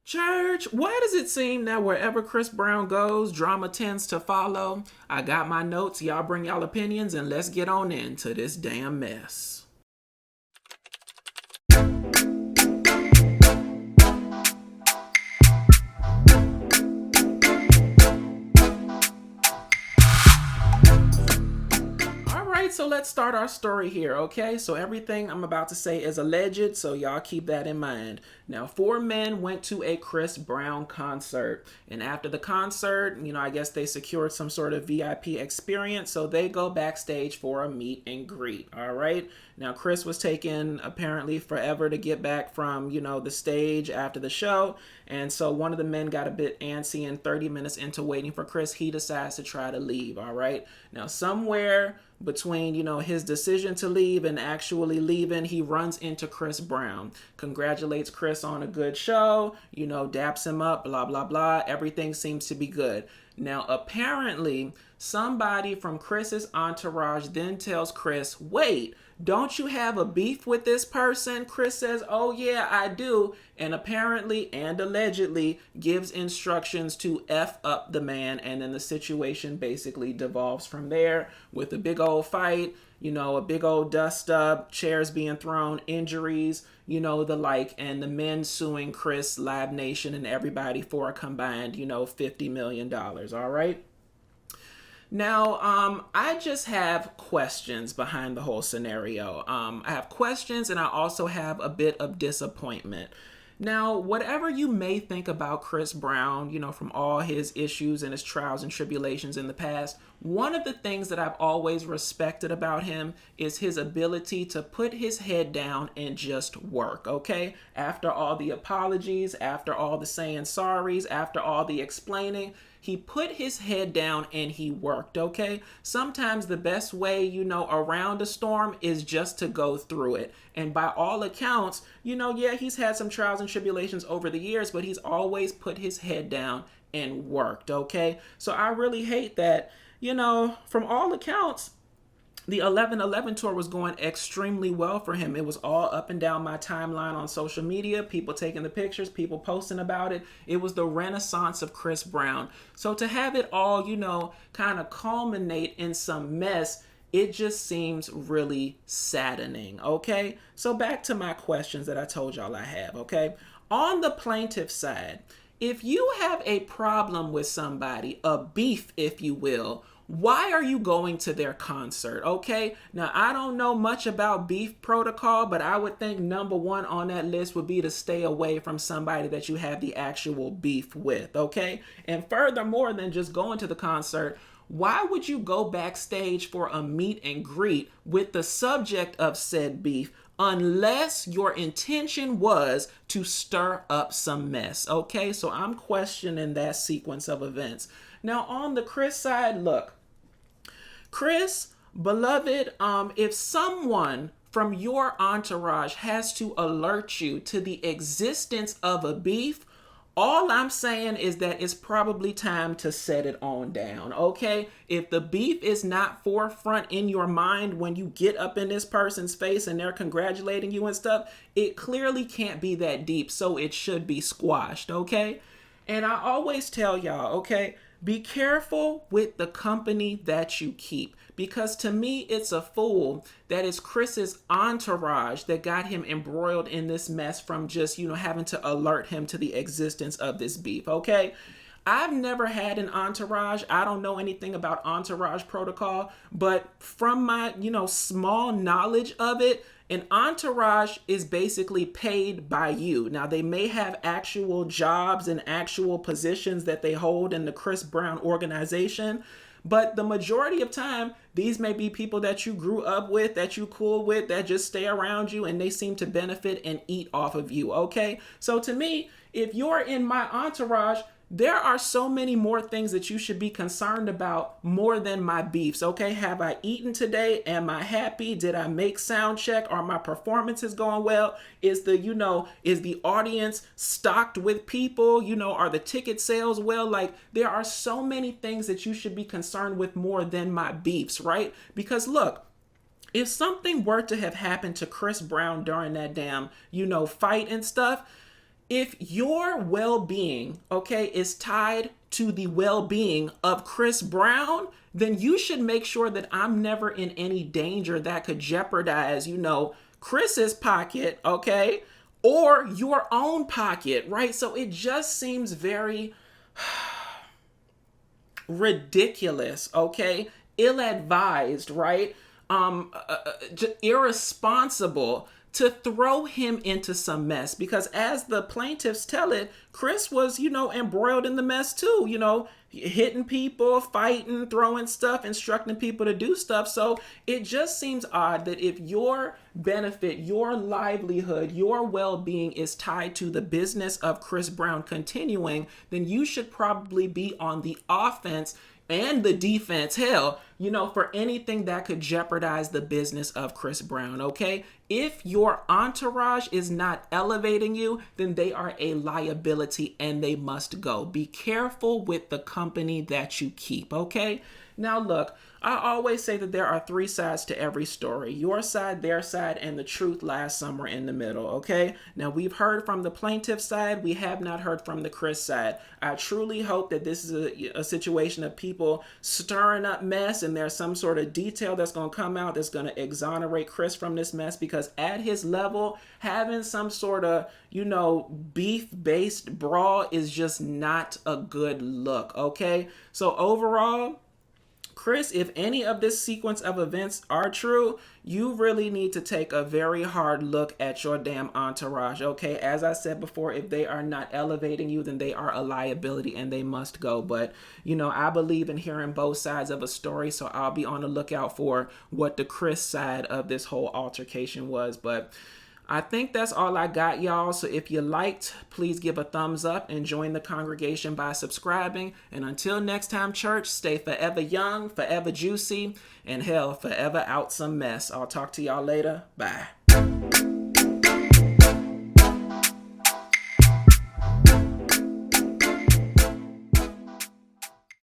Church, why does it seem that wherever Chris Brown goes, drama tends to follow? I got my notes, y'all bring y'all opinions, and let's get on into this damn mess. So let's start our story here, okay? So everything I'm about to say is alleged, so y'all keep that in mind. Now, 4 men went to a Chris Brown concert, and after the concert, I guess they secured some sort of VIP experience, so they go backstage for a meet and greet, all right? Now, Chris was taking apparently forever to get back from, the stage after the show, and so one of the men got a bit antsy, and 30 minutes into waiting for Chris, he decides to try to leave, all right? Now, somewhere between, his decision to leave and actually leaving, he runs into Chris Brown, congratulates Chris on a good show, daps him up, blah, blah, blah. Everything seems to be good. Now, apparently, somebody from Chris's entourage then tells Chris, wait, don't you have a beef with this person? Chris says, oh yeah, I do. And apparently and allegedly gives instructions to F up the man. And then the situation basically devolves from there with a big old fight, a big old dust up, chairs being thrown, injuries, the like, and the men suing Chris, Live Nation, and everybody for a combined, $50 million. All right. Now, I just have questions behind the whole scenario. I have questions and I also have a bit of disappointment. Now, whatever you may think about Chris Brown, from all his issues and his trials and tribulations in the past, one of the things that I've always respected about him is his ability to put his head down and just work, okay? After all the apologies, after all the saying sorries, after all the explaining, he put his head down and he worked, okay? Sometimes the best way, around a storm is just to go through it. And by all accounts, yeah, he's had some trials and tribulations over the years, but he's always put his head down and worked, okay? So I really hate that, from all accounts, the 11/11 tour was going extremely well for him. It was all up and down my timeline on social media, people taking the pictures, people posting about it. It was the renaissance of Chris Brown. So to have it all, kind of culminate in some mess, it just seems really saddening, okay? So back to my questions that I told y'all I have, okay? On the plaintiff side, if you have a problem with somebody, a beef, if you will, why are you going to their concert, okay? Now, I don't know much about beef protocol, but I would think number one on that list would be to stay away from somebody that you have the actual beef with, okay? And furthermore than just going to the concert, why would you go backstage for a meet and greet with the subject of said beef unless your intention was to stir up some mess, okay? So I'm questioning that sequence of events. Now, on the Chris side, look, Chris, beloved, if someone from your entourage has to alert you to the existence of a beef, all I'm saying is that it's probably time to set it on down, okay? If the beef is not forefront in your mind when you get up in this person's face and they're congratulating you and stuff, it clearly can't be that deep, so it should be squashed, okay? And I always tell y'all, okay, be careful with the company that you keep, because to me, it's a fool that is Chris's entourage that got him embroiled in this mess from just, having to alert him to the existence of this beef, okay? I've never had an entourage. I don't know anything about entourage protocol, but from my, small knowledge of it, an entourage is basically paid by you. Now, they may have actual jobs and actual positions that they hold in the Chris Brown organization, but the majority of time, these may be people that you grew up with, that you cool with, that just stay around you, and they seem to benefit and eat off of you, okay? So to me, if you're in my entourage, there are so many more things that you should be concerned about more than my beefs, okay? Have I eaten today? Am I happy? Did I make sound check? Are my performances going well? Is the audience stocked with people? Are the ticket sales well? Like, there are so many things that you should be concerned with more than my beefs, right? Because look, if something were to have happened to Chris Brown during that damn, fight and stuff, if your well-being, okay, is tied to the well-being of Chris Brown, then you should make sure that I'm never in any danger that could jeopardize, Chris's pocket, okay, or your own pocket, right? So it just seems very ridiculous, okay, ill-advised, right? Irresponsible to throw him into some mess, because as the plaintiffs tell it, Chris was, embroiled in the mess too, hitting people, fighting, throwing stuff, instructing people to do stuff. So it just seems odd that if your benefit, your livelihood, your well-being is tied to the business of Chris Brown continuing, then you should probably be on the offense and the defense, hell, for anything that could jeopardize the business of Chris Brown, okay? If your entourage is not elevating you, then they are a liability and they must go. Be careful with the company that you keep, okay? Now, look, I always say that there are three sides to every story. Your side, their side, and the truth lies somewhere in the middle, okay? Now, we've heard from the plaintiff side. We have not heard from the Chris side. I truly hope that this is a situation of people stirring up mess and there's some sort of detail that's going to come out that's going to exonerate Chris from this mess, because at his level, having some sort of, beef-based brawl is just not a good look, okay? So overall, Chris, if any of this sequence of events are true, you really need to take a very hard look at your damn entourage, okay? As I said before, if they are not elevating you, then they are a liability and they must go. But, I believe in hearing both sides of a story, so I'll be on the lookout for what the Chris side of this whole altercation was. But I think that's all I got, y'all. So if you liked, please give a thumbs up and join the congregation by subscribing. And until next time, church, stay forever young, forever juicy, and hell, forever out some mess. I'll talk to y'all later. Bye.